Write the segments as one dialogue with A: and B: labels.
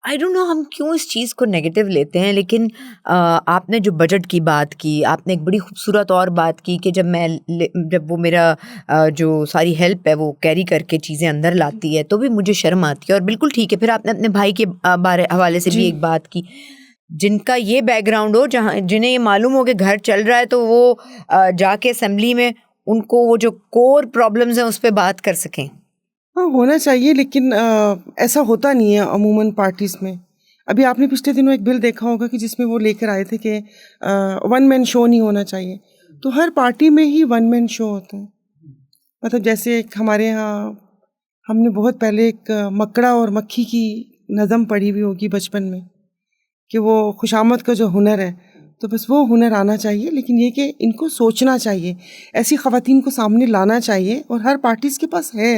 A: I don't know ہم کیوں اس چیز کو نیگیٹو لیتے ہیں، لیکن آپ نے جو بجٹ کی بات کی، آپ نے ایک بڑی خوبصورت اور بات کی کہ جب وہ میرا جو ساری ہیلپ ہے وہ کیری کر کے چیزیں اندر لاتی ہے تو بھی مجھے شرم آتی ہے، اور بالکل ٹھیک ہے. پھر آپ نے اپنے بھائی کے حوالے سے بھی ایک بات کی، جن کا یہ بیک گراؤنڈ ہو، جنہیں یہ معلوم ہو کہ گھر چل رہا ہے، تو وہ جا کے اسمبلی میں ان کو وہ جو کور پرابلمز ہیں اس پہ بات کر سکیں.
B: ہاں ہونا چاہیے، لیکن ایسا ہوتا نہیں ہے عموماً پارٹیز میں. ابھی آپ نے پچھلے دنوں ایک بل دیکھا ہوگا کہ جس میں وہ لے کر آئے تھے کہ ون مین شو نہیں ہونا چاہیے. تو ہر پارٹی میں ہی ون مین شو ہوتا ہے. مطلب جیسے ایک ہمارے ہاں ہم نے بہت پہلے ایک مکڑا اور مکھی کی نظم پڑھی ہوئی ہوگی بچپن میں، کہ وہ خوشامد کا جو ہنر ہے، تو بس وہ ہنر آنا چاہیے. لیکن یہ کہ ان کو سوچنا چاہیے، ایسی خواتین کو سامنے لانا چاہیے، اور ہر پارٹیز کے پاس ہے.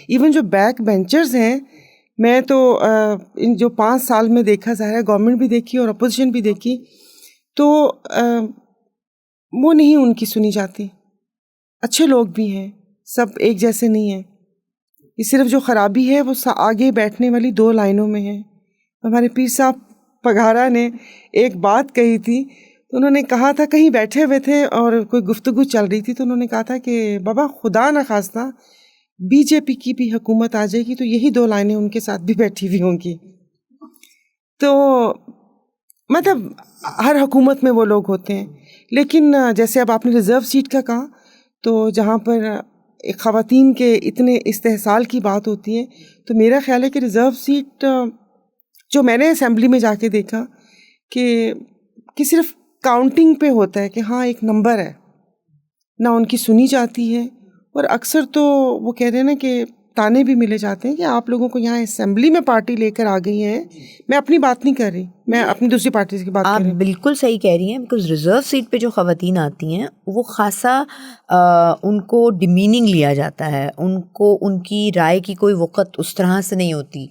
B: ایون جو بیک بینچرز ہیں، میں تو ان جو 5 سال میں دیکھا، ظاہر ہے گورنمنٹ بھی دیکھی اور اپوزیشن بھی دیکھی، تو وہ نہیں ان کی سنی جاتی. اچھے لوگ بھی ہیں، سب ایک جیسے نہیں ہیں. یہ صرف جو خرابی ہے وہ آگے بیٹھنے والی 2 لائنوں میں ہے. ہمارے پیر صاحب پگھارا نے ایک بات کہی تھی، تو انہوں نے کہا تھا، کہیں بیٹھے ہوئے تھے اور کوئی گفتگو چل رہی تھی، تو انہوں نے کہا تھا کہ بابا خدا نخواستہ بی جے پی کی بھی حکومت آ جائے گی تو یہی 2 لائنیں ان کے ساتھ بھی بیٹھی ہوئی ہوں گی. تو مطلب ہر حکومت میں وہ لوگ ہوتے ہیں. لیکن جیسے اب آپ نے ریزرو سیٹ کا کہا، تو جہاں پر خواتین کے اتنے استحصال کی بات ہوتی ہے، تو میرا خیال ہے کہ ریزرو سیٹ جو میں نے اسمبلی میں جا کے دیکھا کہ صرف کاؤنٹنگ پہ ہوتا ہے کہ ہاں ایک نمبر ہے، نہ ان کی سنی جاتی ہے. اور اکثر تو وہ کہہ رہے ہیں نا کہ تانے بھی ملے جاتے ہیں کہ آپ لوگوں کو یہاں اسمبلی میں پارٹی لے کر آ گئی ہیں. میں اپنی بات نہیں کر رہی، میں اپنی دوسری پارٹیز کی بات کر رہی ہوں.
A: آپ بالکل صحیح کہہ رہی ہیں، بیکاز ریزرو سیٹ پہ جو خواتین آتی ہیں وہ خاصا ان کو ڈیمیننگ لیا جاتا ہے، ان کو ان کی رائے کی کوئی وقت اس طرح سے نہیں ہوتی.